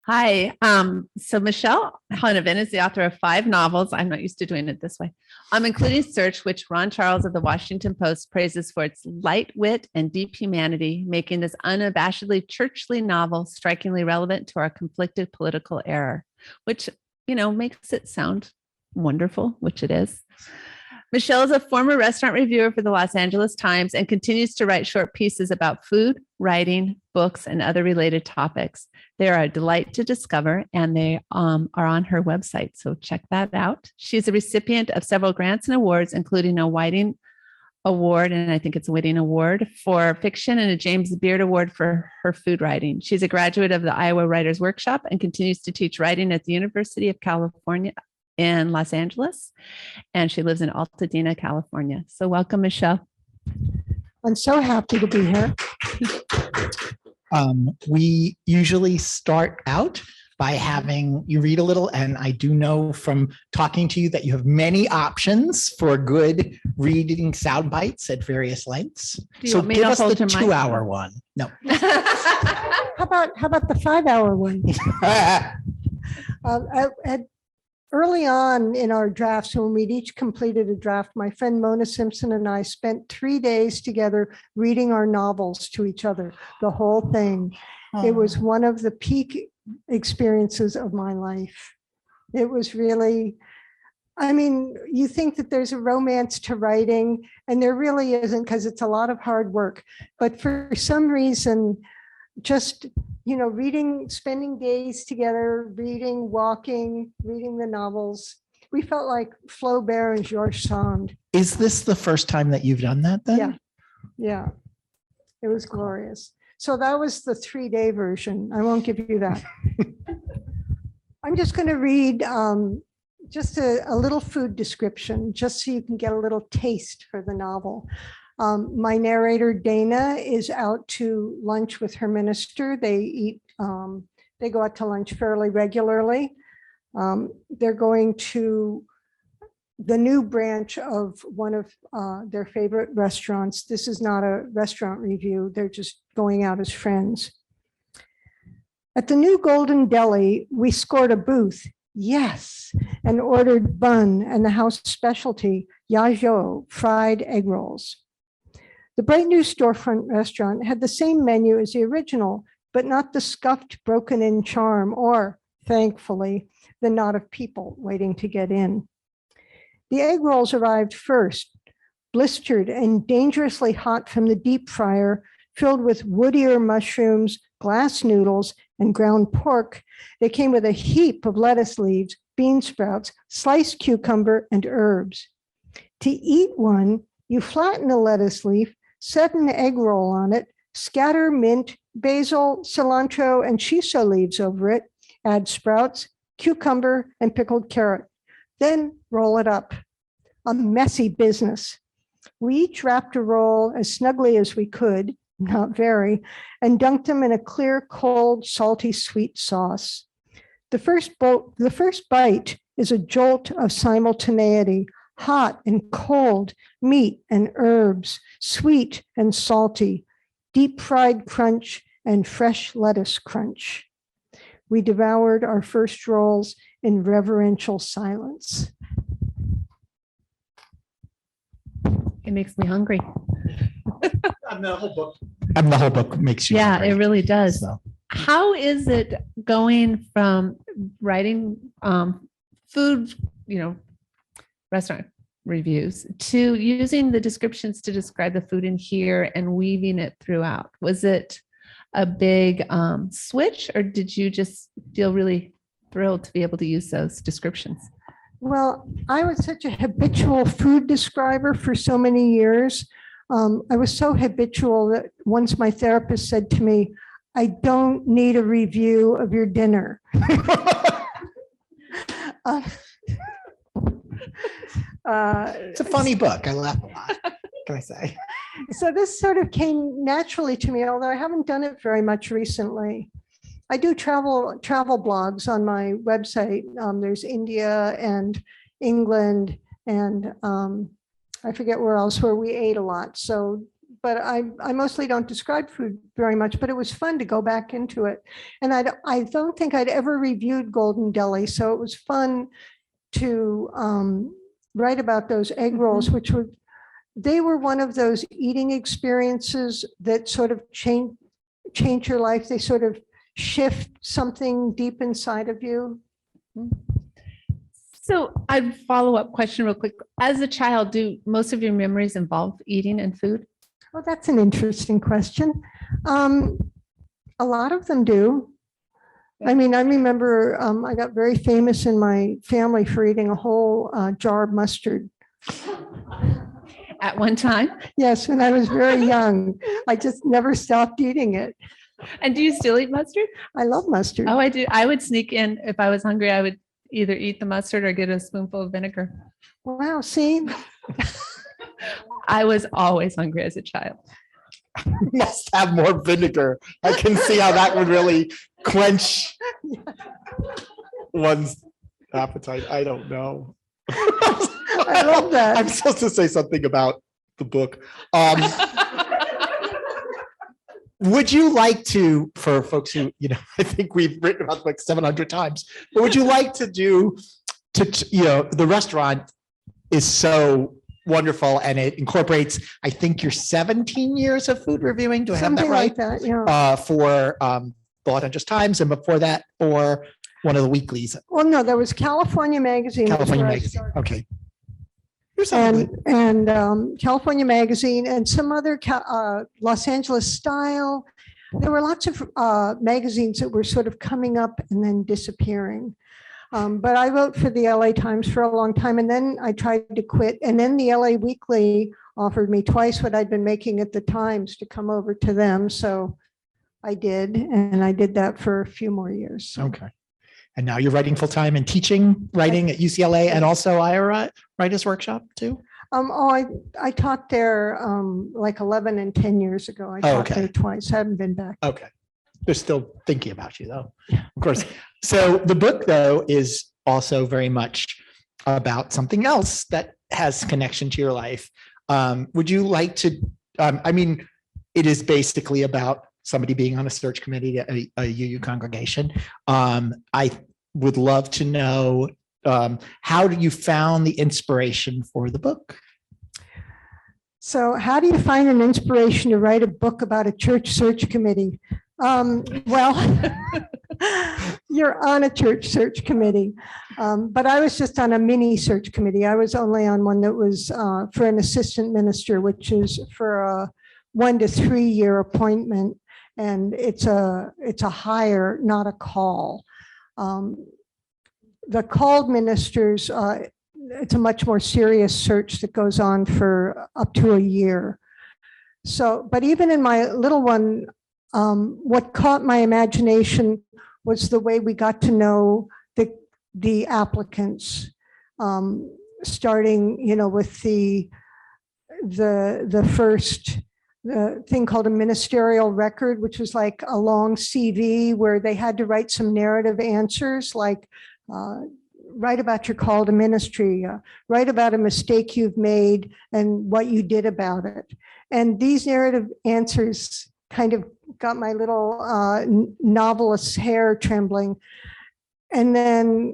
Hi. So Michelle Huneven is the author of 5 novels. I'm not used to doing it this way. Including Search, which Ron Charles of the Washington Post praises for its light wit and deep humanity, making this unabashedly churchly novel strikingly relevant to our conflicted political era, which, makes it sound wonderful, which it is. Michelle is a former restaurant reviewer for the Los Angeles Times and continues to write short pieces about food, writing, books, and other related topics. They are a delight to discover, and they are on her website, so check that out. She's a recipient of several grants and awards, including a Whiting Award, and I think it's a Whiting Award for fiction, and a James Beard Award for her food writing. She's a graduate of the Iowa Writers Workshop and continues to teach writing at the University of California in Los Angeles, and she lives in Altadena, California. So welcome, Michelle. I'm so happy to be here. We usually start out by having you read a little, and I do know from talking to you that you have many options for good reading sound bites at various lengths. So give us the 2-hour one. No. How about the 5-hour one? Early on in our drafts, when we'd each completed a draft, my friend Mona Simpson and I spent 3 days together reading our novels to each other, the whole thing. It was one of the peak experiences of my life. It was really, you think that there's a romance to writing, and there really isn't, because it's a lot of hard work. But for some reason, just reading, spending days together, reading, walking, reading the novels. We felt like Flaubert and Georges Sand. Is this the first time that you've done that then? Yeah. It was glorious. So that was the 3-day version. I won't give you that. I'm just going to read just a little food description, just so you can get a little taste for the novel. My narrator, Dana, is out to lunch with her minister. They go out to lunch fairly regularly. They're going to the new branch of one of their favorite restaurants. This is not a restaurant review. They're just going out as friends. At the new Goldin Deli, we scored a booth, yes, and ordered bun and the house specialty, yajo, fried egg rolls. The bright new storefront restaurant had the same menu as the original, but not the scuffed, broken-in charm or, thankfully, the knot of people waiting to get in. The egg rolls arrived first, blistered and dangerously hot from the deep fryer, filled with wood-ear mushrooms, glass noodles, and ground pork. They came with a heap of lettuce leaves, bean sprouts, sliced cucumber, and herbs. To eat one, you flatten a lettuce leaf, set an egg roll on it, scatter mint, basil, cilantro, and shiso leaves over it, add sprouts, cucumber, and pickled carrot. Then roll it up. A messy business. We each wrapped a roll as snugly as we could, not very, and dunked them in a clear, cold, salty, sweet sauce. The first bite is a jolt of simultaneity, hot and cold, meat and herbs, sweet and salty, deep fried crunch and fresh lettuce crunch. We devoured our first rolls in reverential silence. It makes me hungry. The whole book makes you hungry. It really does. So. How is it going from writing food, restaurant reviews to using the descriptions to describe the food in here and weaving it throughout? Was it a big switch, or did you just feel really thrilled to be able to use those descriptions? Well, I was such a habitual food describer for so many years. I was so habitual that once my therapist said to me, I don't need a review of your dinner. It's a funny book. I laugh a lot. Can I say? So this sort of came naturally to me, although I haven't done it very much recently. I do travel blogs on my website. There's India and England and I forget where else, where we ate a lot. So but I mostly don't describe food very much, but it was fun to go back into it. And I don't think I'd ever reviewed Goldin Deli, so it was fun to write about those egg rolls, which they were one of those eating experiences that sort of change your life. They sort of shift something deep inside of you. So I'd follow-up question real quick. As a child, do most of your memories involve eating and food? Well, that's an interesting question. A lot of them do. I mean, I remember I got very famous in my family for eating a whole jar of mustard. At one time? Yes, when I was very young. I just never stopped eating it. And do you still eat mustard? I love mustard. Oh, I do. I would sneak in if I was hungry. I would either eat the mustard or get a spoonful of vinegar. Wow, see? I was always hungry as a child. Must have more vinegar. I can see how that would really quench one's appetite. I don't know. I love that. I'm supposed to say something about the book. Would you like to, for folks who, I think we've written about like 700 times, but would you like to the restaurant is so wonderful and it incorporates, I think, your 17 years of food reviewing. Do I have that Something right? like that, yeah. For the Los Angeles Times, and before that, for one of the weeklies. Well, no, there was California Magazine. California where I Magazine. started. Okay. Here's something good. And California Magazine and some other Los Angeles Style. There were lots of magazines that were sort of coming up and then disappearing. But I wrote for the LA Times for a long time, and then I tried to quit. And then the LA Weekly offered me twice what I'd been making at the Times to come over to them. So I did, and I did that for a few more years. So. Okay. And now you're writing full-time and teaching writing at UCLA and also Iowa Writers Workshop too? I taught there like 11 and 10 years ago. I taught there twice. I haven't been back. Okay. They're still thinking about you though, of course. So the book though is also very much about something else that has connection to your life. Would you like to, it is basically about somebody being on a search committee at a UU congregation. I would love to know how you found the inspiration for the book? So how do you find an inspiration to write a book about a church search committee? Well, you're on a church search committee, but I was just on a mini search committee. I was only on one that was for an assistant minister, which is for a 1 to 3 year appointment. And it's a hire, not a call. The called ministers, it's a much more serious search that goes on for up to a year. So, but even in my little one, what caught my imagination was the way we got to know the applicants, starting, with the first thing called a ministerial record, which was like a long CV where they had to write some narrative answers, like write about your call to ministry, write about a mistake you've made and what you did about it. And these narrative answers kind of got my little novelist's hair trembling. And then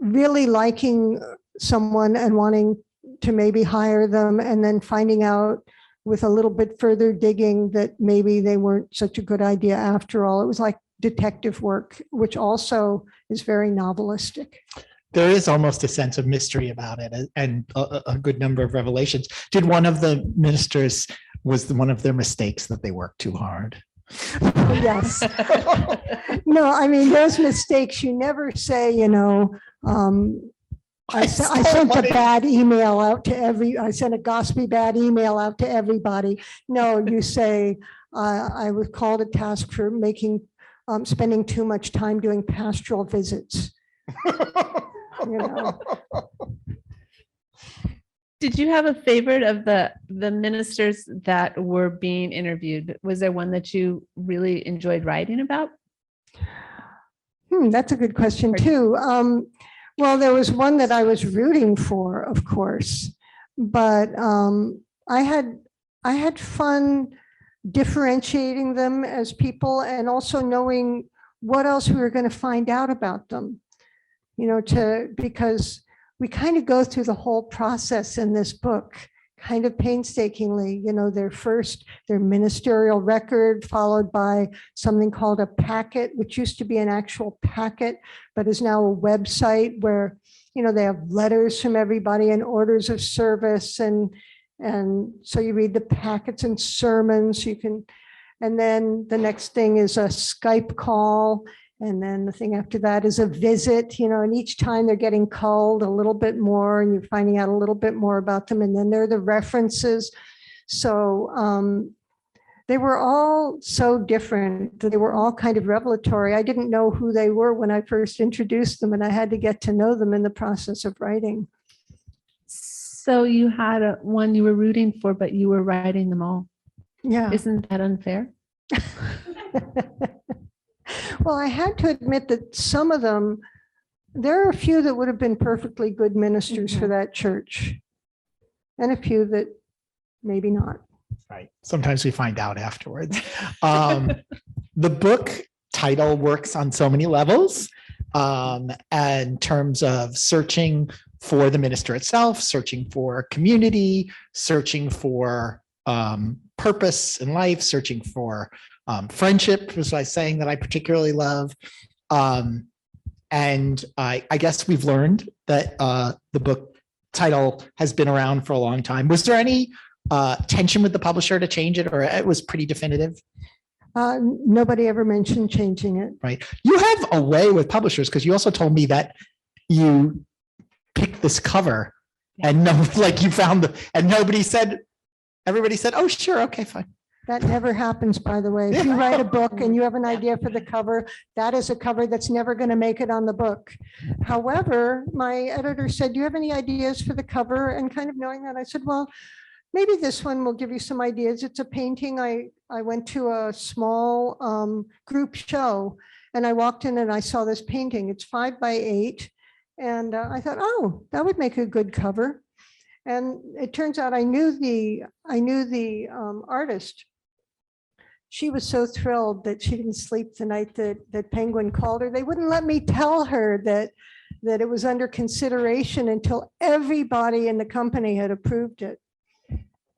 really liking someone and wanting to maybe hire them, and then finding out with a little bit further digging that maybe they weren't such a good idea after all. It was like detective work, which also is very novelistic. There is almost a sense of mystery about it and a good number of revelations. Did one of the ministers, was one of their mistakes that they worked too hard? Yes. No, I mean, those mistakes, you never say, I sent a bad email out to I sent a gossipy bad email out to everybody. No, you say, I was called a task for spending too much time doing pastoral visits. Did you have a favorite of the ministers that were being interviewed? Was there one that you really enjoyed writing about? That's a good question too. Well, there was one that I was rooting for, of course, but I had I had fun differentiating them as people and also knowing what else we were going to find out about them, because we kind of go through the whole process in this book kind of painstakingly, their ministerial record, followed by something called a packet, which used to be an actual packet, but is now a website where, they have letters from everybody and orders of service. And so you read the packets and sermons, and then the next thing is a Skype call. And then the thing after that is a visit, and each time they're getting culled a little bit more and you're finding out a little bit more about them. And then there are the references. So they were all so different. They were all kind of revelatory. I didn't know who they were when I first introduced them, and I had to get to know them in the process of writing. So you had one you were rooting for, but you were writing them all. Yeah. Isn't that unfair? Well, I had to admit that some of them, there are a few that would have been perfectly good ministers for that church, and a few that maybe not. Right. Sometimes we find out afterwards. The book title works on so many levels, in terms of searching for the minister itself, searching for community, searching for purpose in life, searching for friendship, was I saying that I particularly love. And I guess we've learned that the book title has been around for a long time. Was there any tension with the publisher to change it, or it was pretty definitive? Nobody ever mentioned changing it. Right. You have a way with publishers, because you also told me that you picked this cover and you found and everybody said, oh, sure. Okay, fine. That never happens, by the way. If you write a book and you have an idea for the cover, that is a cover that's never going to make it on the book. However, my editor said, do you have any ideas for the cover? And kind of knowing that, I said, well, maybe this one will give you some ideas. It's a painting. I went to a small group show and I walked in and I saw this painting. It's 5 by 8. And I thought, oh, that would make a good cover. And it turns out I knew the artist. She was so thrilled that she didn't sleep the night that Penguin called her. They wouldn't let me tell her that it was under consideration until everybody in the company had approved it.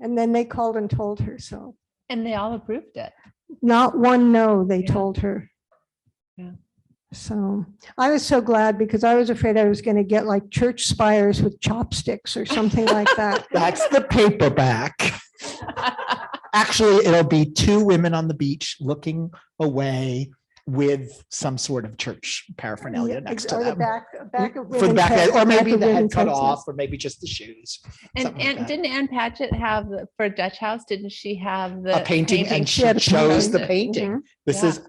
And then they called and told her so. And they all approved it. Not one no, they told her. Yeah. So I was so glad, because I was afraid I was going to get like church spires with chopsticks or something like that. That's the paperback. Actually, it'll be 2 women on the beach looking away with some sort of church paraphernalia next to Or them. the back of For the back head, or maybe of the head women's cut heads. off, or maybe just the shoes. And something like that. didn't Ann Patchett have for Dutch House? Didn't she have the A painting, and she had a shows the painting. painting. Mhm. This Yeah. is,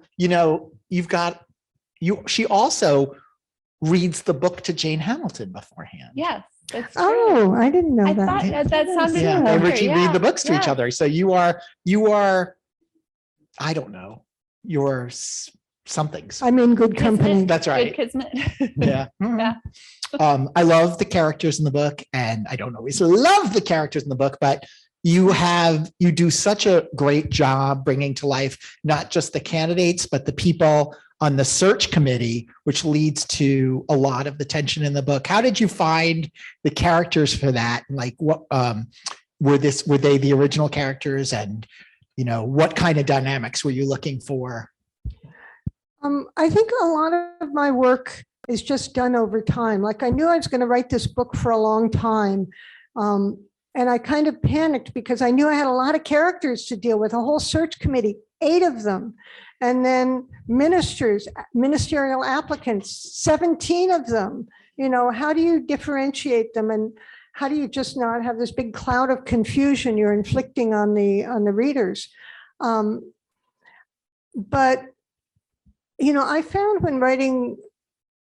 you've got she also reads the book to Jane Hamilton beforehand. Yes, that's true. Oh, I didn't know I that. thought that sounded Yeah, familiar. they read Yeah, the books to each yeah. other. So you are, I don't know, you're somethings. I'm in good company. Kismet. That's right. Good kismet. Yeah. Yeah. I love the characters in the book, and I don't always love the characters in the book, but you do such a great job bringing to life not just the candidates, but the people on the search committee, which leads to a lot of the tension in the book. How did you find the characters for that? Like, what were they the original characters, and what kind of dynamics were you looking for? I think a lot of my work is just done over time. Like, I knew I was going to write this book for a long time. And I kind of panicked because I knew I had a lot of characters to deal with, a whole search committee, 8 of them. And then ministerial applicants, 17 of them. How do you differentiate them? And how do you just not have this big cloud of confusion you're inflicting on the readers? But I found when writing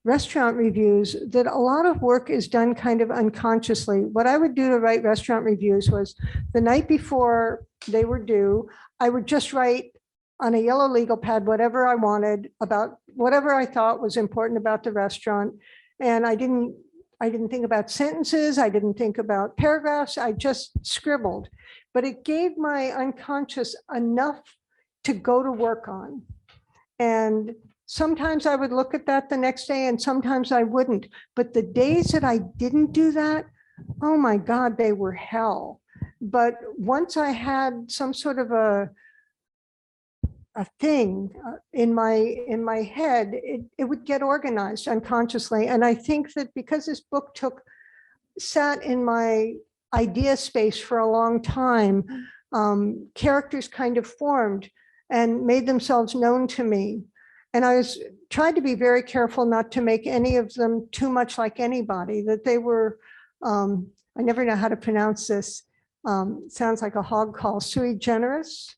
restaurant reviews that a lot of work is done kind of unconsciously. What I would do to write restaurant reviews was the night before they were due, I would just write on a yellow legal pad whatever I wanted about whatever I thought was important about the restaurant. And I didn't think about sentences. I didn't think about paragraphs. I just scribbled. but it gave my unconscious enough to go to work on. And sometimes I would look at that the next day and sometimes I wouldn't. But the days that I didn't do that, oh my God, they were hell. But once I had some sort of a thing in my head, it would get organized unconsciously. And I think that because this book sat in my idea space for a long time, characters kind of formed and made themselves known to me. And I tried to be very careful not to make any of them too much like anybody, that they were, I never know how to pronounce this. Sounds like a hog call, sui generis.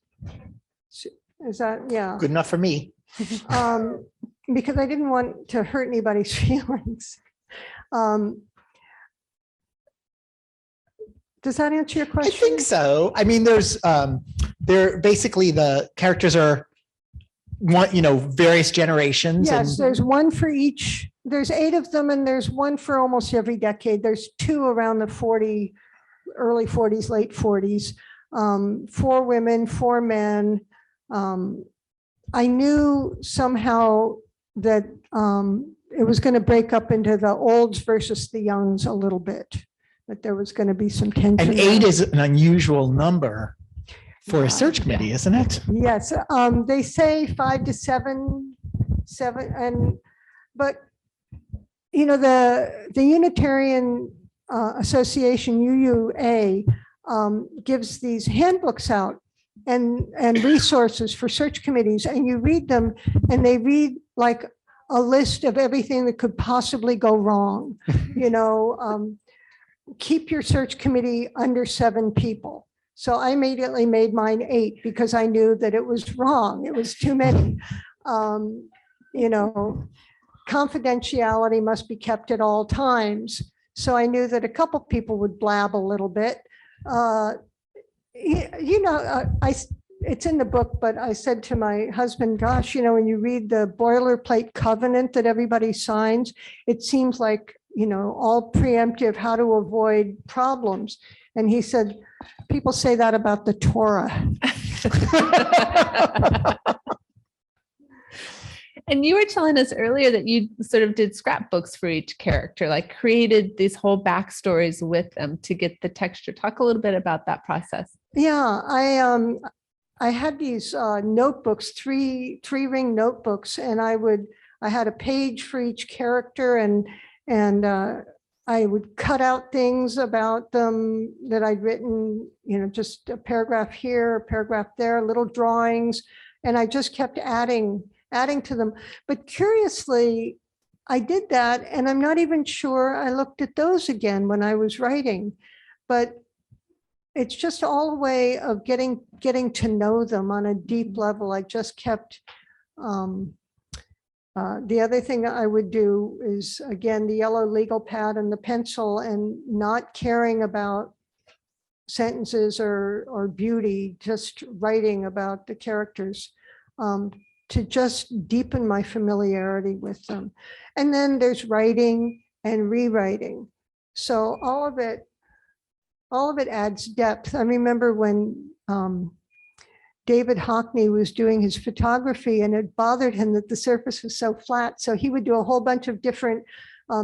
Is that, yeah. Good enough for me. Because I didn't want to hurt anybody's feelings. Does that answer your I question? think so. I mean, they're basically the characters are various generations. Yes, there's one for each. There's 8 of them, and there's one for almost every decade. There's 2 around the early 40s, late 40s. 4 women, 4 men. I knew somehow that it was going to break up into the olds versus the youngs a little bit, that there was going to be some tension. And 8 is an unusual number for a search committee, isn't it? Yes, they say 5 to 7, but the Unitarian Association, UUA, gives these handbooks out and resources for search committees, and you read them and they read like a list of everything that could possibly go wrong. Keep your search committee under 7 people. So I immediately made mine 8 because I knew that it was wrong. It was too many. Confidentiality must be kept at all times. So I knew that a couple people would blab a little bit. It's in the book, but I said to my husband, gosh, when you read the boilerplate covenant that everybody signs, it seems like, all preemptive, how to avoid problems. And he said, people say that about the Torah. And you were telling us earlier that you sort of did scrapbooks for each character, like created these whole backstories with them to get the texture. Talk a little bit about that process. Yeah, I had these notebooks, three ring notebooks, and I had a page for each character, and I would cut out things about them that I'd written, just a paragraph here, a paragraph there, little drawings, and I just kept adding to them. But curiously, I did that, and I'm not even sure I looked at those again when I was writing, but it's just all a way of getting to know them on a deep level. I just kept, the other thing I would do is, again, the yellow legal pad and the pencil, and not caring about sentences or beauty, just writing about the characters. To just deepen my familiarity with them. And then there's writing and rewriting. So all of it adds depth. I remember when David Hockney was doing his photography, and it bothered him that the surface was so flat. So he would do a whole bunch of different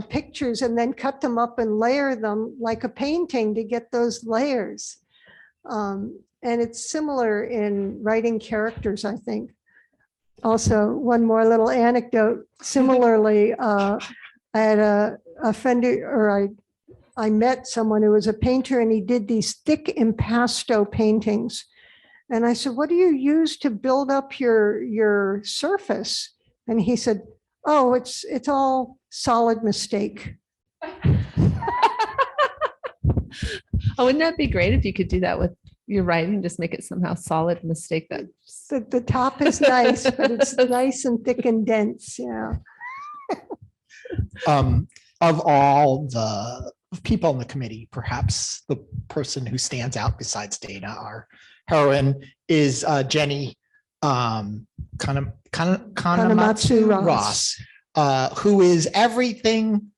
pictures and then cut them up and layer them like a painting to get those layers. And it's similar in writing characters, I think. Also, one more little anecdote. Similarly, I had a friend, I met someone who was a painter, and he did these thick impasto paintings. And I said, what do you use to build up your surface? And he said, oh, it's all solid mistake. Oh, wouldn't that be great if you could do that with your writing? Just make it somehow solid mistake. That the top is nice, but it's nice and thick and dense. Yeah. Of all the people in the committee, perhaps the person who stands out besides Dana, our heroine, is Jenny Kanematsu Ross, who is everything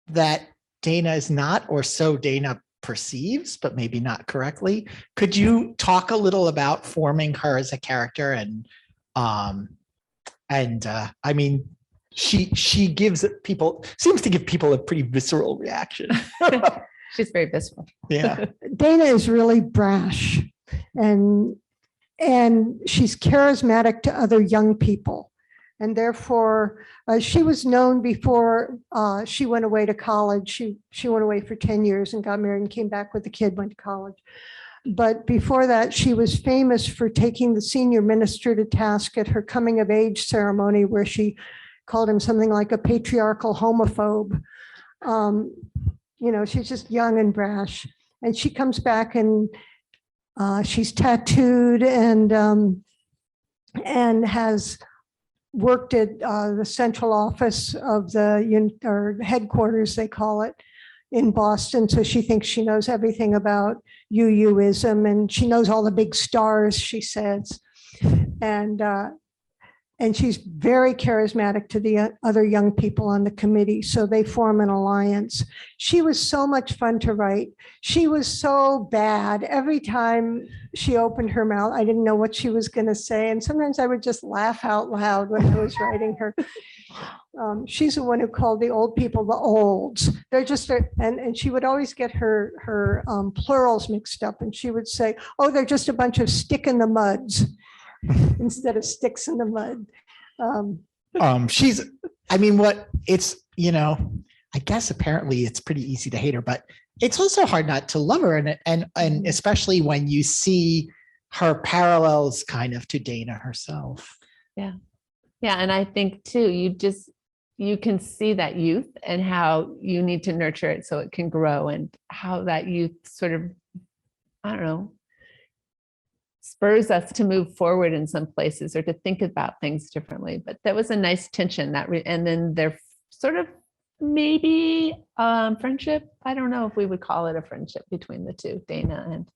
that Dana is not, or so Dana perceives, but maybe not correctly. Could you talk a little about forming her as a character? And I mean, she seems to give people a pretty visceral reaction. She's very visceral. Yeah. Dana is really brash, and she's charismatic to other young people. And therefore, she was known before she went away to college. She went away for 10 years and got married and came back with a kid, went to college. But before that, she was famous for taking the senior minister to task at her coming of age ceremony, where she called him something like a patriarchal homophobe. She's just young and brash. And she comes back and she's tattooed and has worked at the central office of or headquarters, they call it, in Boston. So she thinks she knows everything about UUism, and she knows all the big stars, she says. And she's very charismatic to the other young people on the committee. So they form an alliance. She was so much fun to write. She was so bad. Every time she opened her mouth, I didn't know what she was going to say. And sometimes I would just laugh out loud when I was writing her. She's the one who called the old people the olds. They're just, and she would always get her plurals mixed up. And she would say, oh, they're just a bunch of stick in the muds. Instead of sticks in the mud. I guess apparently it's pretty easy to hate her, but it's also hard not to love her. And especially when you see her parallels kind of to Dana herself. Yeah. Yeah. And I think too, you can see that youth and how you need to nurture it so it can grow, and how that youth sort of, I don't know, spurs us to move forward in some places or to think about things differently. But that was a nice tension and then their sort of maybe friendship. I don't know if we would call it a friendship between the two, Dana and.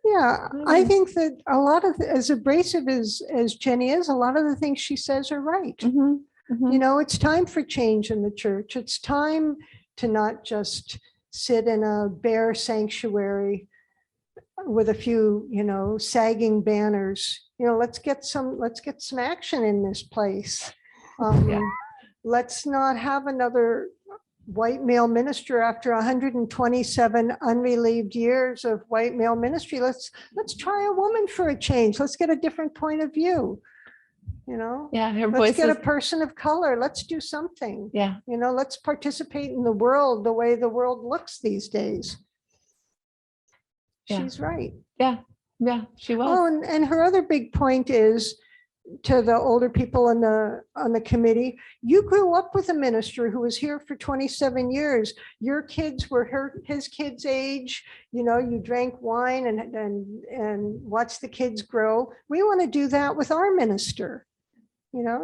Yeah, I think that a lot of, as abrasive as Jenny is, a lot of the things she says are right. Mm-hmm, mm-hmm. It's time for change in the church. It's time to not just sit in a bare sanctuary with a few, sagging banners. Let's get some action in this place. Let's not have another white male minister after 127 unrelieved years of white male ministry. Let's try a woman for a change. Let's get a different point of view. Yeah, her let's voice get is, a person of color. Let's do something. Yeah. Let's participate in the world the way the world looks these days. Yeah. She's right. Yeah, she was. Oh, and her other big point is to the older people on the committee. You grew up with a minister who was here for 27 years. Your kids were his kids' age. You drank wine and watched the kids grow. We want to do that with our minister.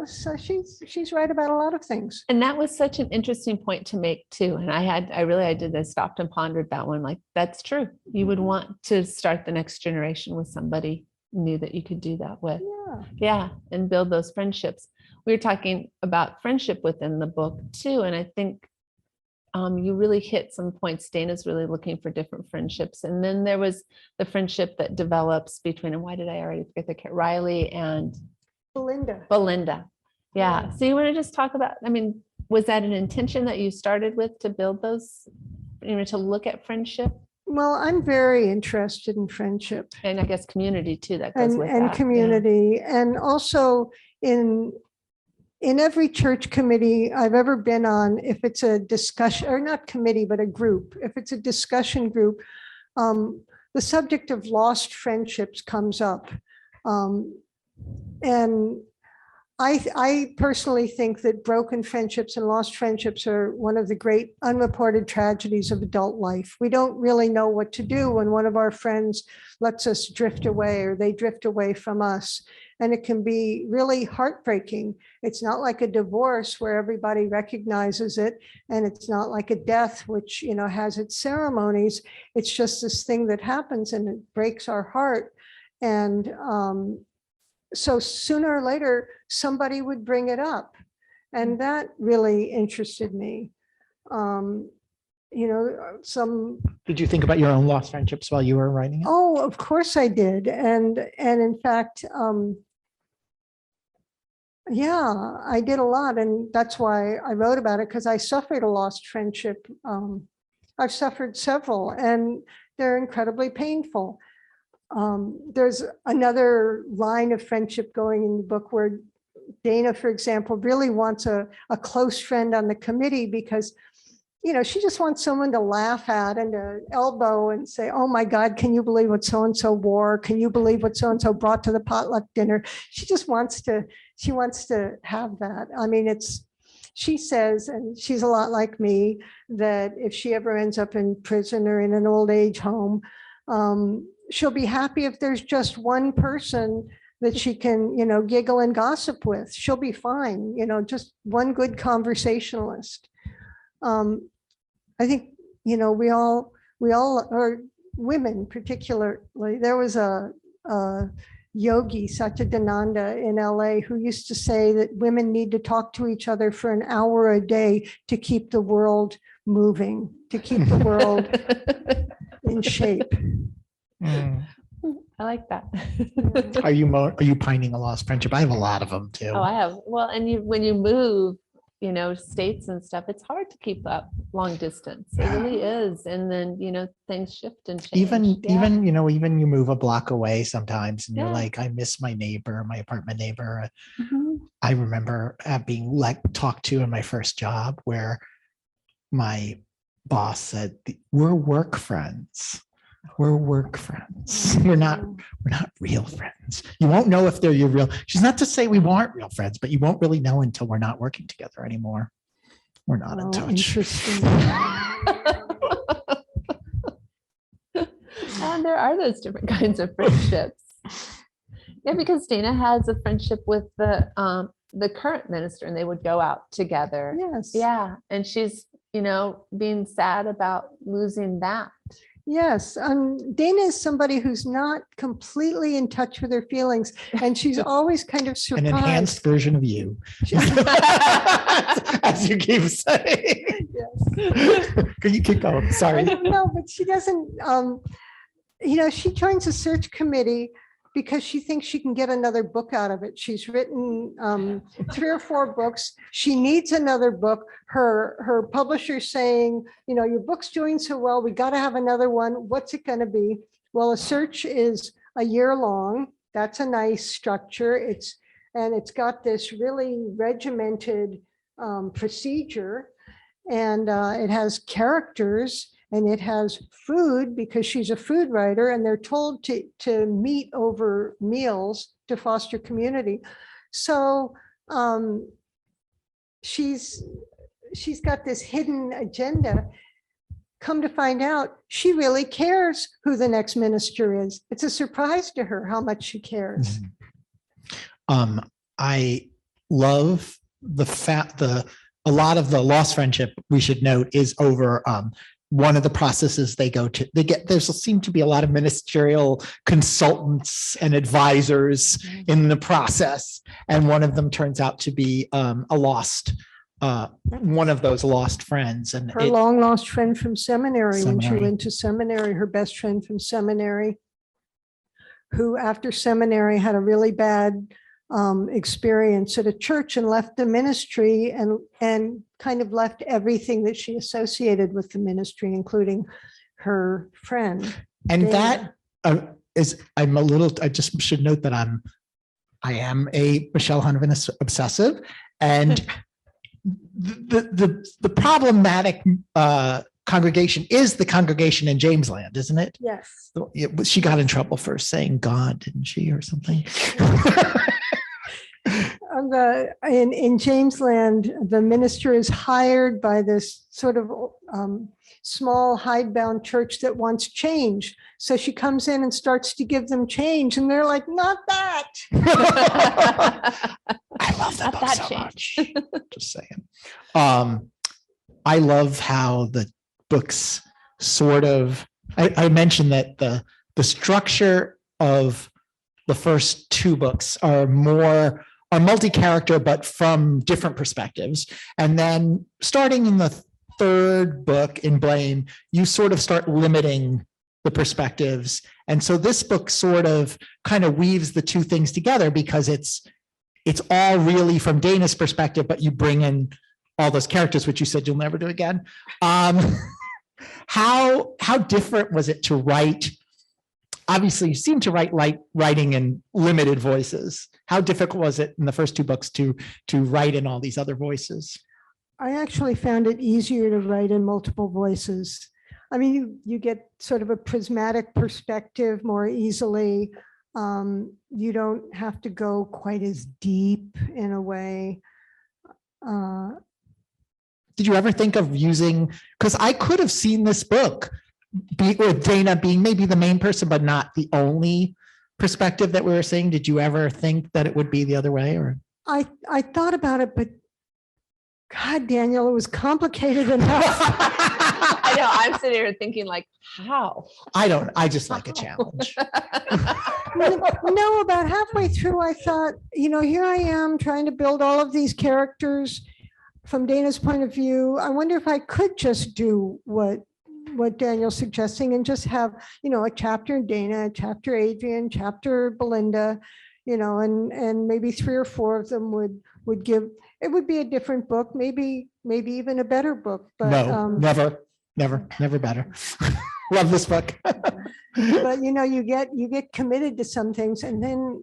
So she's right about a lot of things. And that was such an interesting point to make too. And I did this, stopped and pondered that one. Like, that's true. You would want to start the next generation with somebody new that you could do that with. Yeah. And build those friendships. We were talking about friendship within the book too. And I think you really hit some points. Dana's really looking for different friendships. And then there was the friendship that develops between, and why did I already forget Riley and Belinda. Yeah. So you want to just talk about, was that an intention that you started with to build those, to look at friendship? Well, I'm very interested in friendship. And I guess community too, that goes with that. And community. Yeah. And also in every church committee I've ever been on, if it's a discussion, or not committee, but a group, if it's a discussion group, the subject of lost friendships comes up. And I personally think that broken friendships and lost friendships are one of the great unreported tragedies of adult life. We don't really know what to do when one of our friends lets us drift away, or they drift away from us. And it can be really heartbreaking. It's not like a divorce where everybody recognizes it, and it's not like a death, which has its ceremonies. It's just this thing that happens and it breaks our heart. And so sooner or later, somebody would bring it up. And that really interested me. some. Did you think about your own lost friendships while you were writing it? Oh, of course I did. And in fact, yeah, I did a lot. And that's why I wrote about it, because I suffered a lost friendship. I've suffered several, and they're incredibly painful. There's another line of friendship going in the book where Dana, for example, really wants a close friend on the committee because, she just wants someone to laugh at and to elbow and say, oh my God, can you believe what so-and-so wore? Can you believe what so-and-so brought to the potluck dinner? She wants to have that. I mean, she says, and she's a lot like me, that if she ever ends up in prison or in an old age home, she'll be happy if there's just one person that she can, giggle and gossip with. She'll be fine, just one good conversationalist. I think, we all are women particularly. There was a yogi, Satchidananda in LA, who used to say that women need to talk to each other for an hour a day to keep the world moving, to keep the world in shape. I like that. Are you pining a lost friendship? I have a lot of them too. Oh, I have. Well, and when you move, states and stuff, it's hard to keep up long distance. It really is. And then, things shift and change. Even you move a block away sometimes and you're like, I miss my neighbor, my apartment neighbor. Mm-hmm. I remember being talked to in my first job where my boss said, we're work friends. We're work friends. We're not real friends. You won't know if they're your real. She's not to say we weren't real friends, but you won't really know until we're not working together anymore. We're not in touch. Interesting. And there are those different kinds of friendships. Yeah, because Dana has a friendship with the current minister, and they would go out together. Yes. Yeah, and she's being sad about losing that. Yes, Dana is somebody who's not completely in touch with her feelings, and she's always kind of surprised. An enhanced version of you, as you keep saying. Yes. Can you keep going? Sorry. I don't know, but she doesn't. She joins a search committee because she thinks she can get another book out of it. She's written 3 or 4 books. She needs another book. Her publisher's saying, your book's doing so well, we got to have another one. What's it going to be? Well, a search is a year long. That's a nice structure. It's got this really regimented procedure, and it has characters. And it has food because she's a food writer, and they're told to meet over meals to foster community. So she's got this hidden agenda. Come to find out, she really cares who the next minister is. It's a surprise to her how much she cares. I love the fact a lot of the lost friendship, we should note, is over one of the processes there seem to be a lot of ministerial consultants and advisors in the process. And one of them turns out to be one of those lost friends. And her long lost friend from seminary, when she went to seminary, her best friend from seminary, who after seminary had a really bad experience at a church and left the ministry and kind of left everything that she associated with the ministry, including her friend. And Dana. that I just should note that I am a Michelle Huneven obsessive, and the problematic congregation is the congregation in Jamesland, isn't it? Yes. She got in trouble for saying God, didn't she, or something? In Jamesland, the minister is hired by this sort of small hidebound church that wants change. So she comes in and starts to give them change, and they're like, "Not that." I love that Not book that so change. much. Just saying. I love how the books sort of. I mentioned that the structure of the first 2 books are multi-character, but from different perspectives. And then starting in the third book in Blame, you sort of start limiting the perspectives. And so this book sort of kind of weaves the two things together because it's all really from Dana's perspective, but you bring in all those characters, which you said you'll never do again. How different was it to write? Obviously, you seem to writing in limited voices. How difficult was it in the first two books to write in all these other voices? I actually found it easier to write in multiple voices. I mean, you get sort of a prismatic perspective more easily. You don't have to go quite as deep in a way. Did you ever think of using, because I could have seen this book with Dana being maybe the main person, but not the only perspective that we were seeing. Did you ever think that it would be the other way? Or I thought about it, but God, Daniel, it was complicated enough. I know. I'm sitting here thinking like, how? I just like a challenge. No, about halfway through, I thought, here I am trying to build all of these characters from Dana's point of view. I wonder if I could just do what Daniel's suggesting and just have, a chapter Dana, a chapter Adrian, chapter Belinda, and maybe 3 or 4 of them would give, it would be a different book, maybe even a better book. But no, never better. Love this book. But you get committed to some things and then,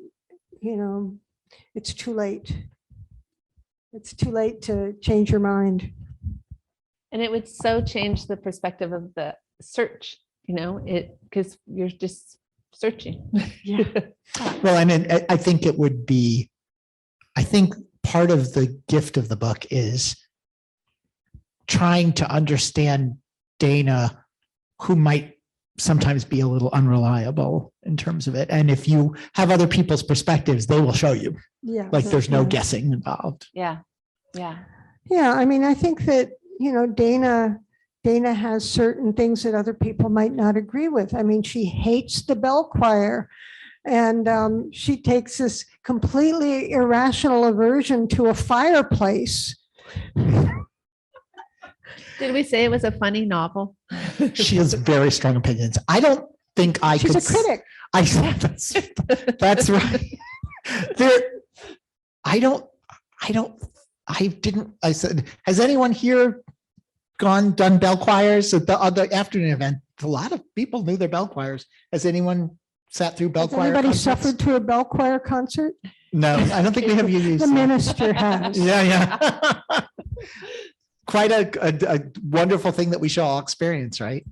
it's too late. It's too late to change your mind. And it would so change the perspective of the search, because you're just searching. Yeah. Well, I mean, I think it would be, I think part of the gift of the book is trying to understand Dana, who might sometimes be a little unreliable in terms of it. And if you have other people's perspectives, they will show you. Yeah. Like there's no guessing involved. Yeah. Yeah. Yeah. I mean, I think that, Dana has certain things that other people might not agree with. I mean, she hates the bell choir. And she takes this completely irrational aversion to a fireplace. Did we say it was a funny novel? She has very strong opinions. I don't think I She's could. a critic. That's right. I said, has anyone here done bell choirs at the other afternoon event? A lot of people knew their bell choirs. Has anyone sat through bell Has choir? anybody concerts? suffered to a bell choir concert? No, I don't think we have used The minister has. Yeah. Quite a wonderful thing that we shall all experience, right?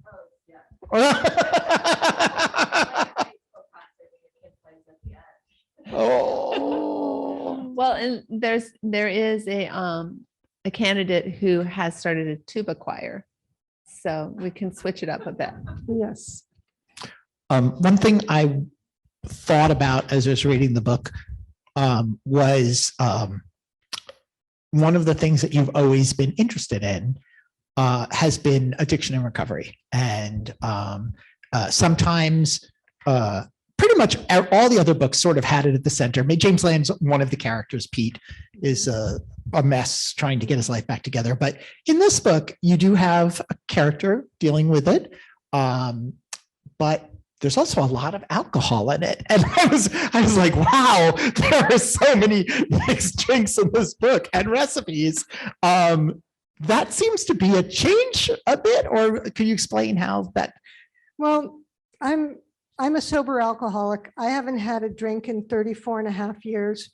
Oh. Well, and there is a candidate who has started a tuba choir, so we can switch it up a bit. Yes. One thing I thought about as I was reading the book was one of the things that you've always been interested in has been addiction and recovery. And sometimes pretty much all the other books sort of had it at the center. James Land's one of the characters. Pete is a mess trying to get his life back together. But in this book, you do have a character dealing with it. But there's also a lot of alcohol in it. And I was like, wow, there are so many mixed drinks in this book and recipes. That seems to be a change a bit, or can you explain how that? Well, I'm a sober alcoholic. I haven't had a drink in 34 and a half years,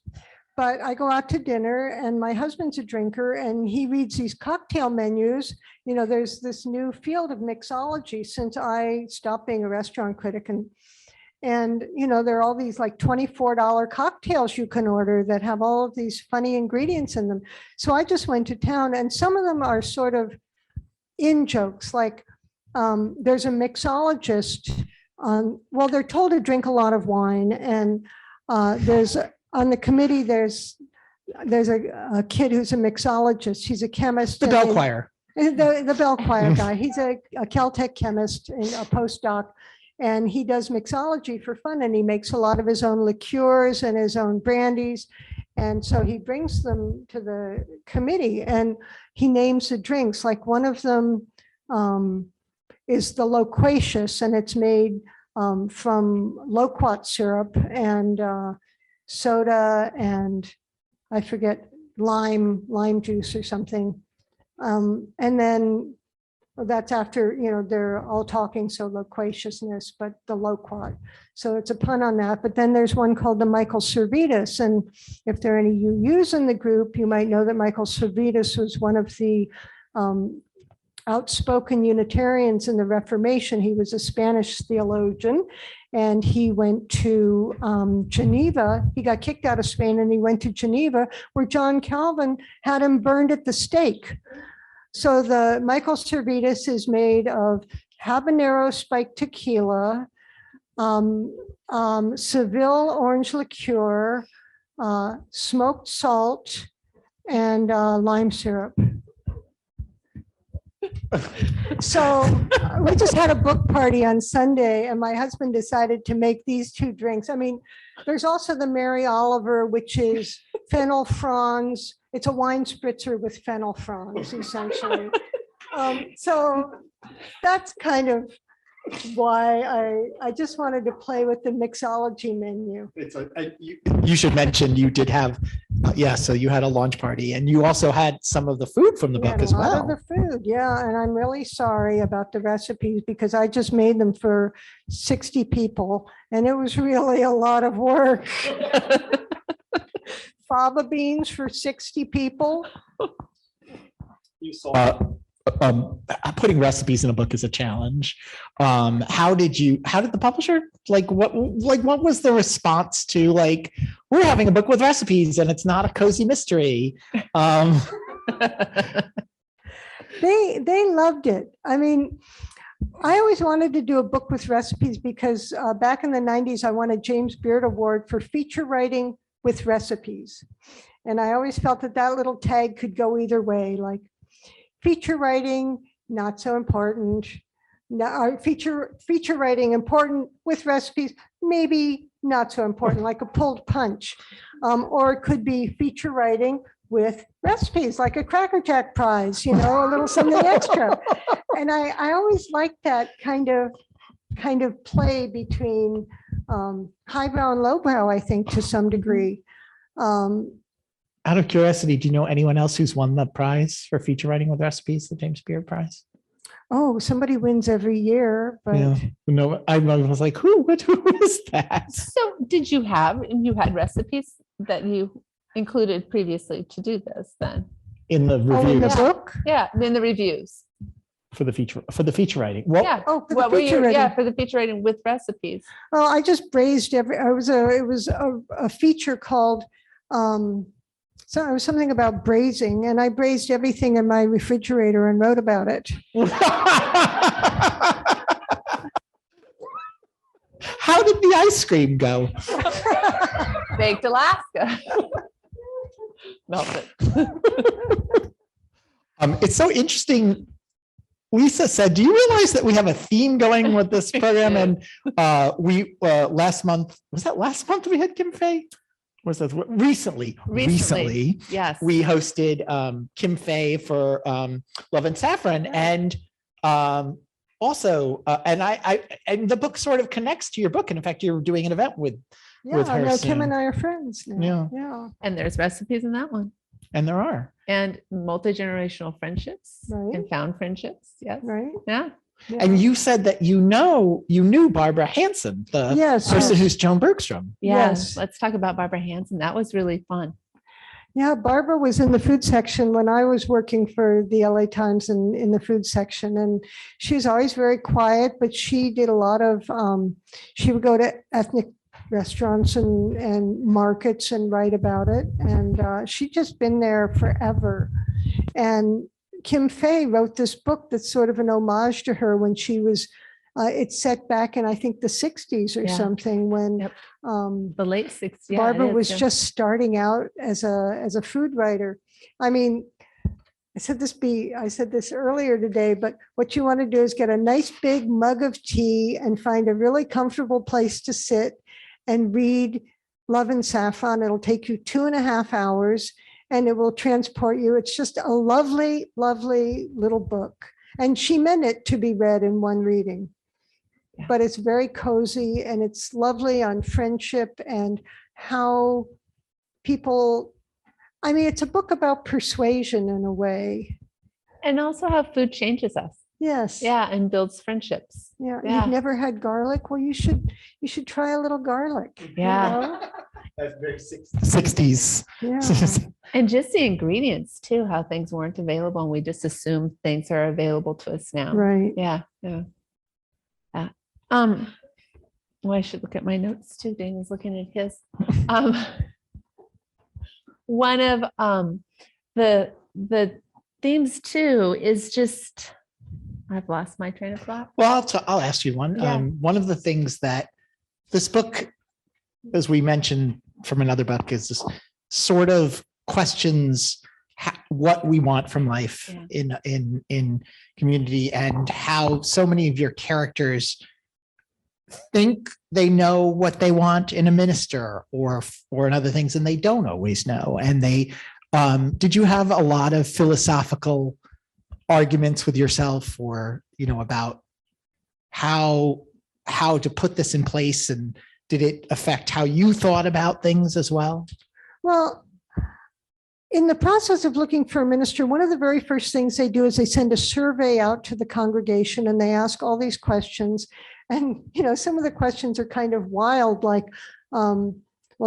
but I go out to dinner and my husband's a drinker and he reads these cocktail menus. There's this new field of mixology since I stopped being a restaurant critic. And there are all these like $24 cocktails you can order that have all of these funny ingredients in them. So I just went to town and some of them are sort of in jokes, like there's a mixologist well, they're told to drink a lot of wine, and there's on the committee, there's a kid who's a mixologist. He's a chemist. The bell choir. The bell choir guy. He's a Caltech chemist and a postdoc, and he does mixology for fun, and he makes a lot of his own liqueurs and his own brandies. And so he brings them to the committee and he names the drinks. Like one of them is the loquacious, and it's made from loquat syrup and soda and I forget, lime juice or something. And then that's after, they're all talking, so loquaciousness, but the loquat. So it's a pun on that. But then there's one called the Michael Servetus. And if there are any UUs in the group, you might know that Michael Servetus was one of the outspoken Unitarians in the Reformation. He was a Spanish theologian, and he went to Geneva. He got kicked out of Spain and he went to Geneva, where John Calvin had him burned at the stake. So the Michael Servetus is made of habanero spiked tequila, Seville orange liqueur, smoked salt, and lime syrup. So we just had a book party on Sunday, and my husband decided to make these two drinks. I mean, there's also the Mary Oliver, which is fennel fronds. It's a wine spritzer with fennel fronds, essentially. So that's kind of why I just wanted to play with the mixology menu. You should mention you did have, so you had a launch party and you also had some of the food from the book as well. The food, yeah, and I'm really sorry about the recipes because I just made them for 60 people and it was really a lot of work. Fava beans for 60 people. You saw. Putting recipes in a book is a challenge. How did the publisher, what was the response to we're having a book with recipes and it's not a cozy mystery? They loved it. I mean, I always wanted to do a book with recipes because back in the 90s, I won a James Beard Award for feature writing with recipes. And I always felt that little tag could go either way, like feature writing, not so important. Feature writing important with recipes, maybe not so important, like a pulled punch. Or it could be feature writing with recipes, like a Cracker Jack prize, a little something extra. And I always liked that kind of play between highbrow and lowbrow, I think, to some degree. Out of curiosity, do you know anyone else who's won the prize for feature writing with recipes, the James Beard Prize? Oh, somebody wins every year, but yeah. No, I was like, who is that? So you had recipes that you included previously to do this then? In the reviews. In the book? Yeah, in the reviews. For the feature writing. Well, yeah. For the feature writing. For the feature writing with recipes. Oh, I just braised it was a feature called so it was something about braising, and I braised everything in my refrigerator and wrote about it. How did the ice cream go? Baked Alaska. Melted. It's so interesting. Lisa said, do you realize that we have a theme going with this program? And we last month we had Kim Fay? Was that recently? Yes. We hosted Kim Fay for Love and Saffron. And also, and the book sort of connects to your book. And in fact, you're doing an event with her. Yeah, Kim and I are friends now. Yeah. And there's recipes in that one. And there are. And multi-generational friendships and found friendships. Yes. Right. Yeah. Yeah. And you said that you knew Barbara Hansen, the person who's Joan Bergstrom. Yes. Let's talk about Barbara Hansen. That was really fun. Yeah, Barbara was in the food section when I was working for the LA Times in the food section. And she was always very quiet, but she did a lot of, she would go to ethnic restaurants and markets and write about it. And she'd just been there forever. And Kim Fay wrote this book that's sort of an homage to her when she was, it's set back in, I think, the 60s or something, when the late 60s. Barbara was just starting out as a food writer. I mean, I said this earlier today, but what you want to do is get a nice big mug of tea and find a really comfortable place to sit and read Love and Saffron. It'll take you 2.5 hours and it will transport you. It's just a lovely, lovely little book. And she meant it to be read in one reading. Yeah. But it's very cozy and it's lovely on friendship and how people, I mean, it's a book about persuasion in a way. And also how food changes us. Yes. Yeah. And builds friendships. Yeah. Yeah. You've never had garlic? Well, you should try a little garlic. Yeah. That's very 60s. Yeah. And just the ingredients too, how things weren't available. And we just assume things are available to us now. Right. Yeah. Yeah. Yeah. Well, I should look at my notes too. Dana's looking at his. One of the themes too is just, I've lost my train of thought. Well, I'll ask you one. Yeah. One of the things that this book, as we mentioned from another book, is this sort of questions what we want from life in community, and how so many of your characters think they know what they want in a minister or in other things, and they don't always know. And they did you have a lot of philosophical arguments with yourself, or about how to put this in place, and did it affect how you thought about things as well? Well, in the process of looking for a minister, one of the very first things they do is they send a survey out to the congregation and they ask all these questions. And, some of the questions are kind of wild, like, well,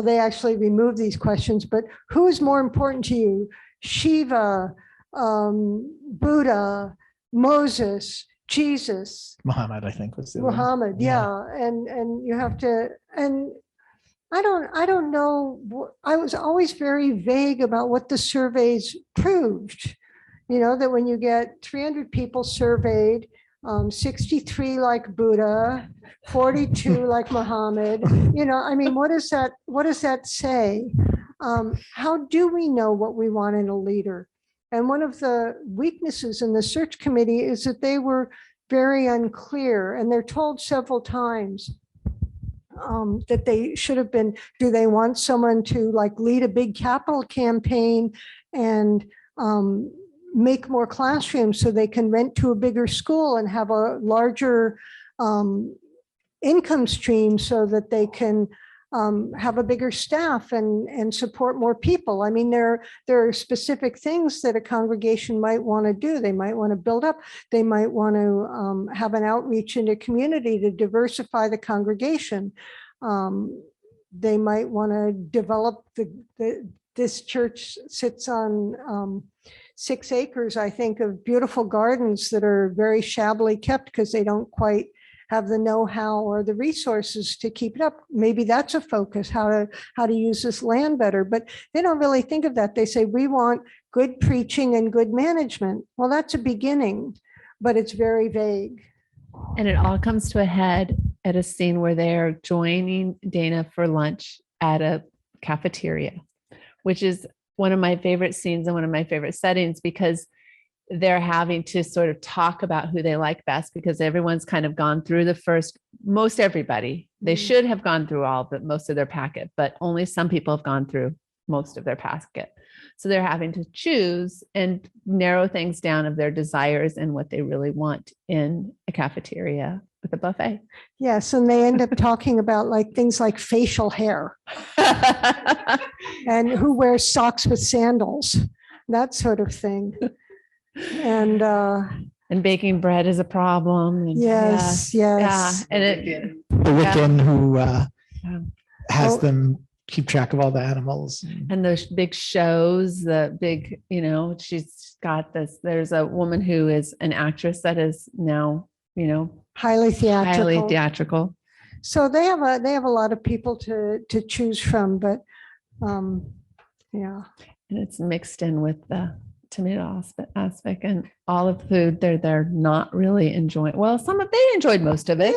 they actually remove these questions, but who is more important to you? Shiva, Buddha, Moses, Jesus, Muhammad, I think was the one. Muhammad, yeah. And you have to, and I don't know. I was always very vague about what the surveys proved. That when you get 300 people surveyed, 63 like Buddha, 42 like Muhammad, I mean, what does that say? How do we know what we want in a leader? And one of the weaknesses in the search committee is that they were very unclear, and they're told several times that they should have been, do they want someone to lead a big capital campaign and make more classrooms so they can rent to a bigger school and have a larger income stream so that they can have a bigger staff and support more people? I mean, there are specific things that a congregation might want to do. They might want to build up. They might want to have an outreach into community to diversify the congregation. They might want to develop this church sits on 6 acres, I think, of beautiful gardens that are very shabbily kept because they don't quite have the know-how or the resources to keep it up. Maybe that's a focus, how to use this land better. But they don't really think of that. They say, we want good preaching and good management. Well, that's a beginning, but it's very vague. And it all comes to a head at a scene where they're joining Dana for lunch at a cafeteria, which is one of my favorite scenes and one of my favorite settings, because they're having to sort of talk about who they like best, because everyone's kind of gone through most everybody. They should have gone through most of their packet, but only some people have gone through most of their packet. So they're having to choose and narrow things down of their desires and what they really want in a cafeteria with a buffet. Yes, and they end up talking about things like facial hair and who wears socks with sandals, that sort of thing. And baking bread is a problem. And yes. Yeah. And the Wiccan who has them keep track of all the animals. And those big shows, the big, she's got this. There's a woman who is an actress that is now, highly theatrical. So they have a lot of people to choose from, but yeah. And it's mixed in with the tomato aspect and olive food. They're not really enjoying. Well, they enjoyed most of it.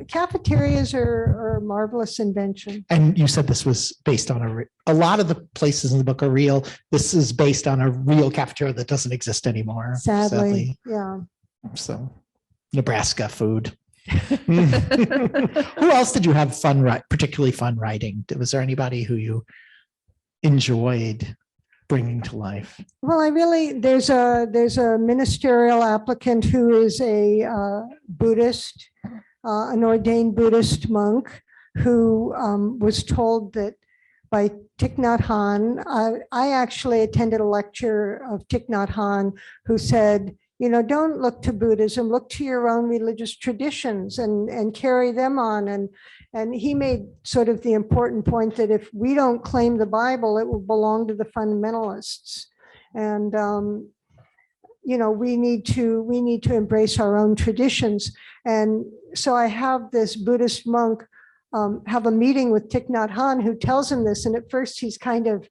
Cafeterias are a marvelous invention. And you said this was based on a lot of the places in the book are real. This is based on a real cafeteria that doesn't exist anymore. Sadly. Yeah. So Nebraska food. Who else did you have fun, particularly fun writing? Was there anybody who you enjoyed bringing to life? Well, there's a ministerial applicant who is a Buddhist, an ordained Buddhist monk who was told that by Thich Nhat Hanh. I actually attended a lecture of Thich Nhat Hanh, who said, don't look to Buddhism, look to your own religious traditions and carry them on. And he made sort of the important point that if we don't claim the Bible, it will belong to the fundamentalists. And, we need to embrace our own traditions. And so I have this Buddhist monk have a meeting with Thich Nhat Hanh, who tells him this. And at first he's kind of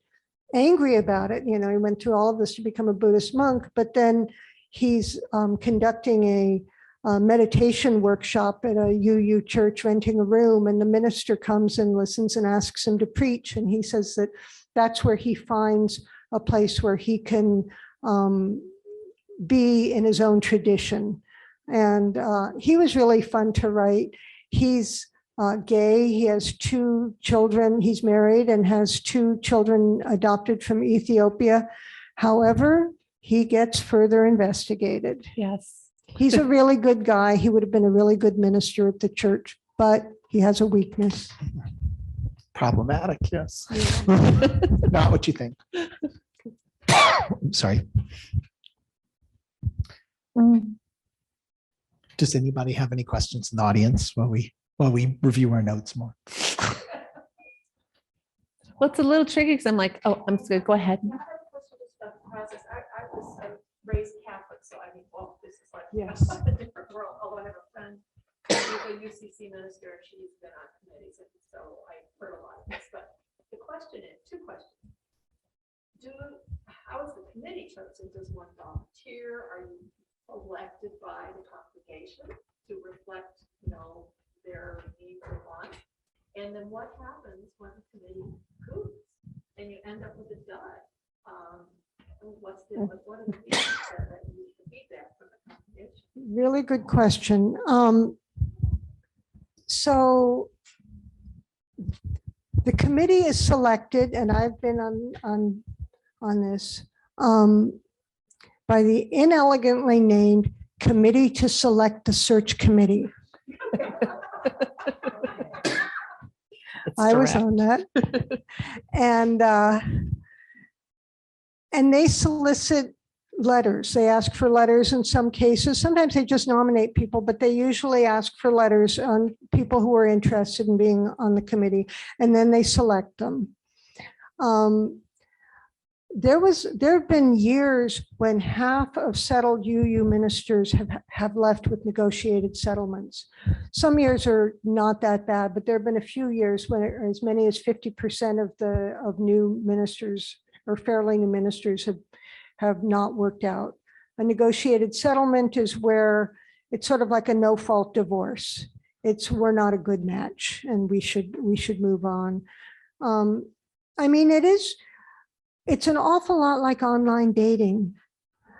angry about it. He went through all of this to become a Buddhist monk, but then he's conducting a meditation workshop at a UU church, renting a room, and the minister comes and listens and asks him to preach. And he says that that's where he finds a place where he can be in his own tradition. And he was really fun to write. He's gay. He has 2 children. He's married and has 2 children adopted from Ethiopia. However, he gets further investigated. Yes. He's a really good guy. He would have been a really good minister at the church, but he has a weakness. Problematic, yes. Not what you think. I'm sorry. Does anybody have any questions in the audience while we review our notes more? Well, it's a little tricky because I'm like, oh, I'm just gonna go ahead. I have a question about the process. I was raised Catholic, so I mean, well, this is like Yes. a different world. Although I have a friend who's a UCC minister, and she's been on committees, and so I heard a lot of this. But the question is, 2 questions. How is the committee chosen? Does one volunteer? Are you elected by the congregation to reflect, their needs or wants? And then what happens when the committee poops and you end up with a dud? What are the reasons that you need the feedback from the congregation? Really good question. So the committee is selected, and I've been on this, by the inelegantly named Committee to Select the Search Committee. I was on that. And they solicit letters. They ask for letters in some cases. Sometimes they just nominate people, but they usually ask for letters on people who are interested in being on the committee, and then they select them. There have been years when half of settled UU ministers have left with negotiated settlements. Some years are not that bad, but there have been a few years when as many as 50% of new ministers or fairly new ministers have not worked out. A negotiated settlement is where it's sort of like a no-fault divorce. We're not a good match, and we should move on. I mean, it's an awful lot like online dating,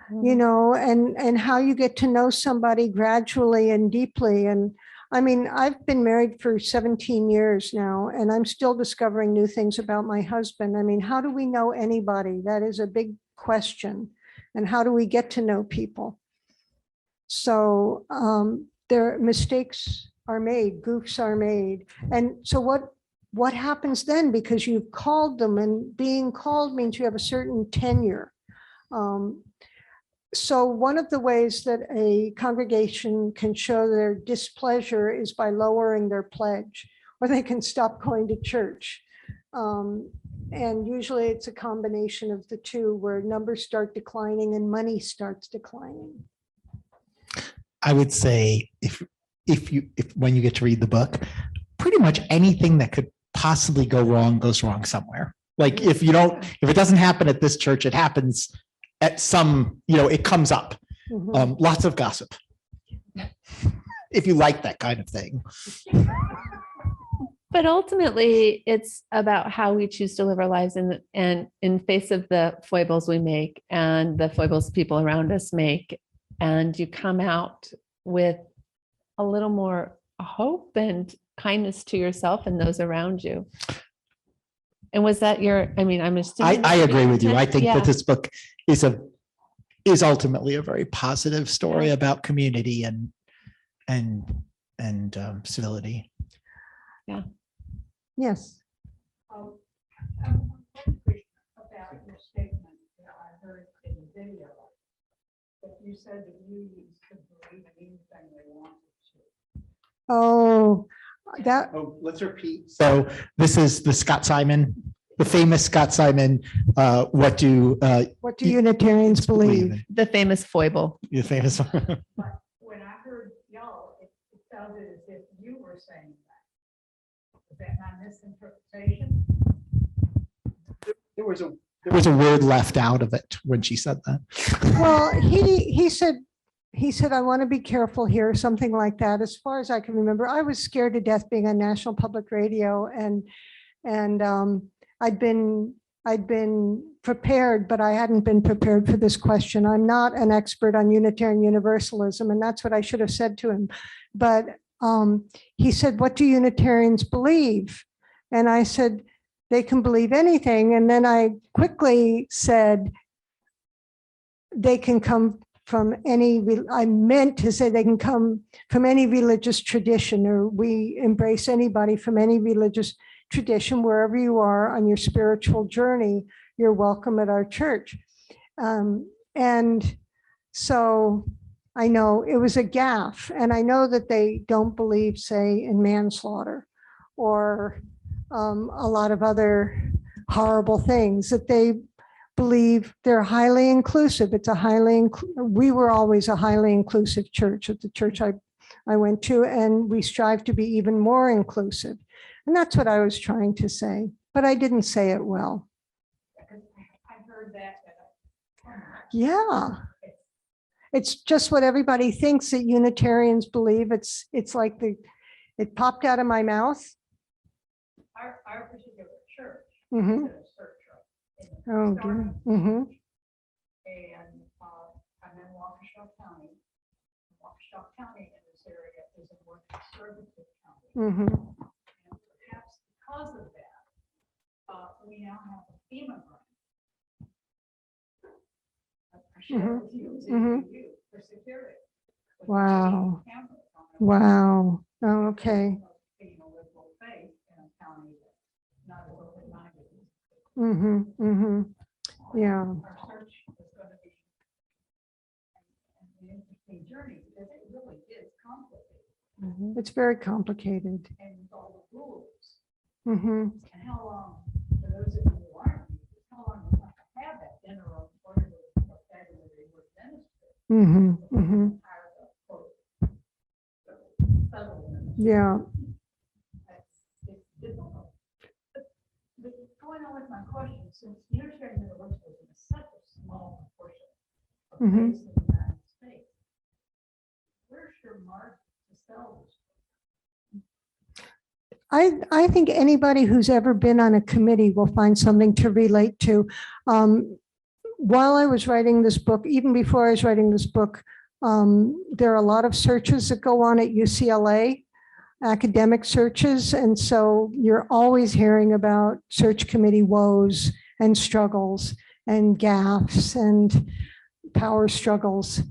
and how you get to know somebody gradually and deeply. And I mean, I've been married for 17 years now, and I'm still discovering new things about my husband. I mean, how do we know anybody? That is a big question. And how do we get to know people? So mistakes are made, goofs are made. And so what happens then? Because you've called them, and being called means you have a certain tenure. So one of the ways that a congregation can show their displeasure is by lowering their pledge, or they can stop going to church. And usually it's a combination of the two, where numbers start declining and money starts declining. I would say if when you get to read the book, pretty much anything that could possibly go wrong goes wrong somewhere. Like if it doesn't happen at this church, it happens at some, it comes up. Mhm. Lots of gossip. If you like that kind of thing. But ultimately, it's about how we choose to live our lives, and in face of the foibles we make and the foibles people around us make. And you come out with a little more hope and kindness to yourself and those around you. And was that I'm assuming. I agree with you. I think Yeah. that this book is ultimately a very positive story Yeah. about community and civility. Yes. I'm wondering about your statement that I heard in the video, that you said that unions could believe in anything they wanted to. Oh, that, Oh, let's repeat. So this is the Scott Simon, the famous Scott Simon. What do what do Unitarians believe? The famous foible. the famous? But when I heard y'all, it sounded as if you were saying that. Is that my misinterpretation? There was a word left out of it when she said that. Well, he said, I want to be careful here, something like that. As far as I can remember, I was scared to death being on National Public Radio, and I'd been prepared, but I hadn't been prepared for this question. I'm not an expert on Unitarian Universalism, and that's what I should have said to him. But he said, what do Unitarians believe? And I said, they can believe anything. And then I quickly said, they can come from any, I meant to say they can come from any religious tradition, or we embrace anybody from any religious tradition. Wherever you are on your spiritual journey, you're welcome at our church. And so I know it was a gaffe, and I know that they don't believe, say, in manslaughter or a lot of other horrible things, that they believe they're highly inclusive. It's a we were always a highly inclusive church at the church I went to, and we strive to be even more inclusive. And that's what I was trying to say, but I didn't say it well. I heard that. Yeah. It's just what everybody thinks that Unitarians believe. It's like it popped out of my mouth. Our particular church. Mhm. is a church, right? Oh, dear. Mhm. And I'm in Waukesha County. Waukesha County in this area is a more conservative county. Mhm. And perhaps because of that, we now have a FEMA grant. I share with you, it's Mhm. you for security. With Wow. cameras on it. Wow. Oh, okay. Being a liberal faith in a county that's not as open-minded. Mhm. Mhm. Yeah. Our search is going to be an interesting journey, because it really is complicated, It's very complicated. and with all the rules. Mhm. And how long, for those of you who aren't, how long you have to have that dinner or whatever vocabulary was ministered. Mhm. Mhm. Yeah. It's difficult. But going on with my question, since Unitarian Universalism is such a small proportion of Mhm. faiths in the United States, where's your mark to sell this? I think anybody who's ever been on a committee will find something to relate to. While I was writing this book, even before I was writing this book, there are a lot of searches that go on at UCLA, academic searches. And so you're always hearing about search committee woes and struggles and gaffes and power struggles.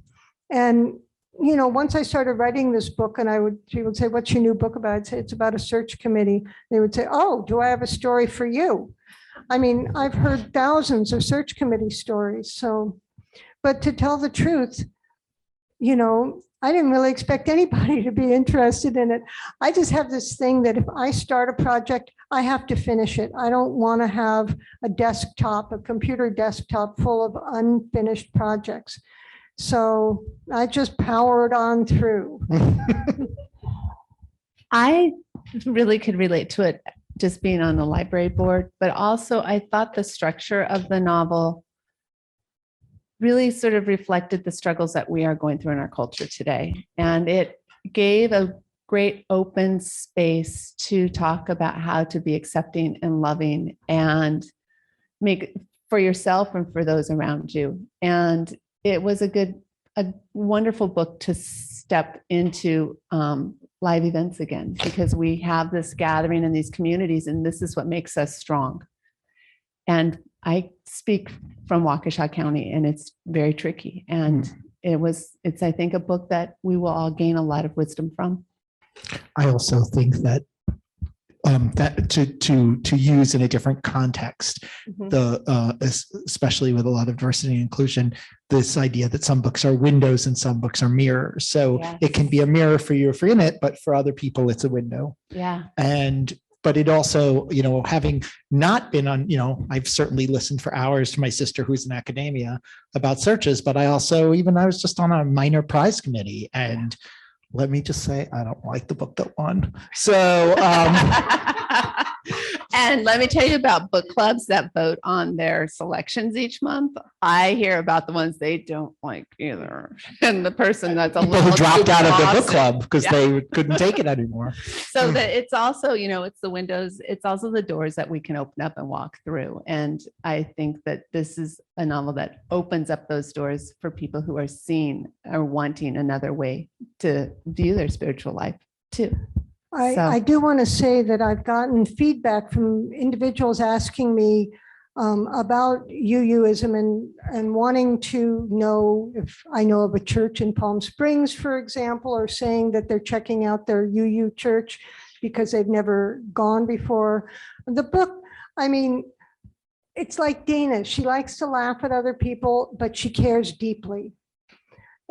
And once I started writing this book, and people would say, what's your new book about? I'd say, it's about a search committee. They would say, oh, do I have a story for you? I mean, I've heard thousands of search committee stories. So, but to tell the truth, I didn't really expect anybody to be interested in it. I just have this thing that if I start a project, I have to finish it. I don't want to have a computer desktop full of unfinished projects. So I just powered on through. I really could relate to it just being on the library board, but also I thought the structure of the novel really sort of reflected the struggles that we are going through in our culture today. And it gave a great open space to talk about how to be accepting and loving and make for yourself and for those around you. And it was a a wonderful book to step into live events again, because we have this gathering in these communities, and this is what makes us strong. And I speak from Waukesha County, and it's very tricky. And it's, I think, a book that we will all gain a lot of wisdom from. I also think that that to use in a different context, especially with a lot of diversity and inclusion, this idea that some books are windows and some books are mirrors. So Yes. it can be a mirror for you if you're in it, but for other people, it's a window. Yeah. But it also, having not been on, I've certainly listened for hours to my sister who's in academia about searches, but I was just on a minor prize committee, and let me just say, I don't like the book that won. So, and let me tell you about book clubs that vote on their selections each month. I hear about the ones they don't like either. And the person that's a people little who dropped out of the book too club because Yeah. they couldn't take it anymore. So that it's also, it's the windows, it's also the doors that we can open up and walk through. And I think that this is a novel that opens up those doors for people who are seeing or wanting another way to view their spiritual life too. I do want to say that I've gotten feedback from individuals asking me about UUism and wanting to know if I know of a church in Palm Springs, for example, or saying that they're checking out their UU church because they've never gone before. The book, it's like Dana. She likes to laugh at other people, but she cares deeply.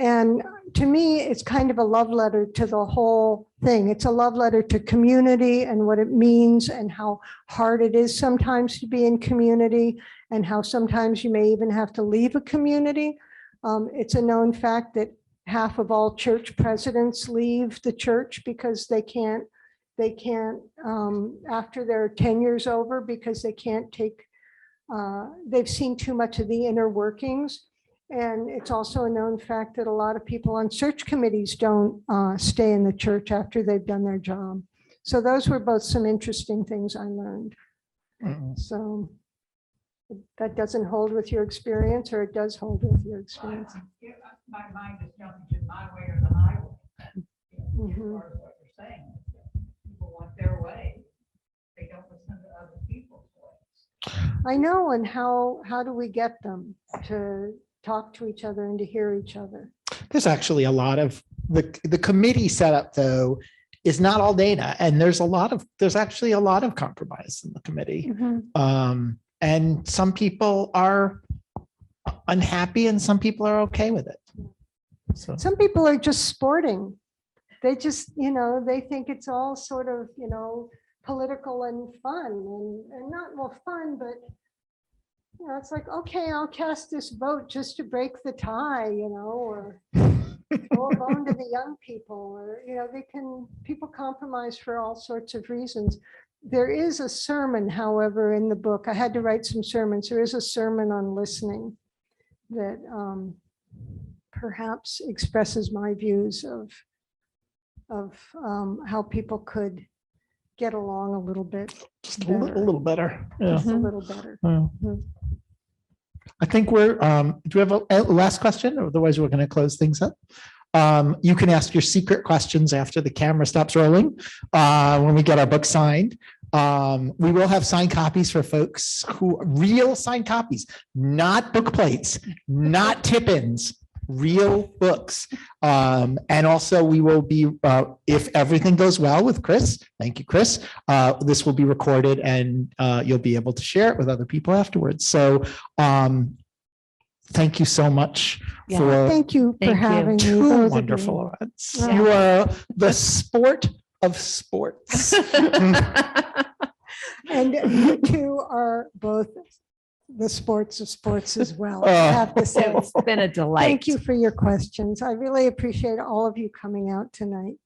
And to me, it's kind of a love letter to the whole thing. It's a love letter to community and what it means and how hard it is sometimes to be in community and how sometimes you may even have to leave a community. It's a known fact that half of all church presidents leave the church because they can't after their tenure's over, because they can't take, they've seen too much of the inner workings. And it's also a known fact that a lot of people on search committees don't stay in the church after they've done their job. So those were both some interesting things I learned. So that doesn't hold with your experience, or it does hold with your experience? My mind is jumping to my way or the highway. Part of what you're saying. People want their way. They don't listen to other people's ways. I know. And how do we get them to talk to each other and to hear each other? There's actually a lot of the committee setup, though, is not all data, and there's actually a lot of compromise in the committee. And some people are unhappy and some people are okay with it. So Some people are just sporting. They just, they think it's all sort of, political and fun and not well fun, but it's like, okay, I'll cast this vote just to break the tie, or throw a bone to the young people, or, people compromise for all sorts of reasons. There is a sermon, however, in the book. I had to write some sermons. There is a sermon on listening that perhaps expresses my views of how people could get along a little bit just better. a little better. Yeah. Just a little better. I think do we have a last question? Otherwise, we're going to close things up. You can ask your secret questions after the camera stops rolling when we get our book signed. We will have signed copies for folks real signed copies, not book plates, not tip-ins, real books. And also we will be, if everything goes well with Chris, thank you, Chris, this will be recorded and you'll be able to share it with other people afterwards. So thank you so much for Thank you for having me. two both of you. wonderful events. Yeah. You are the sport of sports. And you two are both the sports of sports as well, I have to say. It's been a delight. Thank you for your questions. I really appreciate all of you coming out tonight.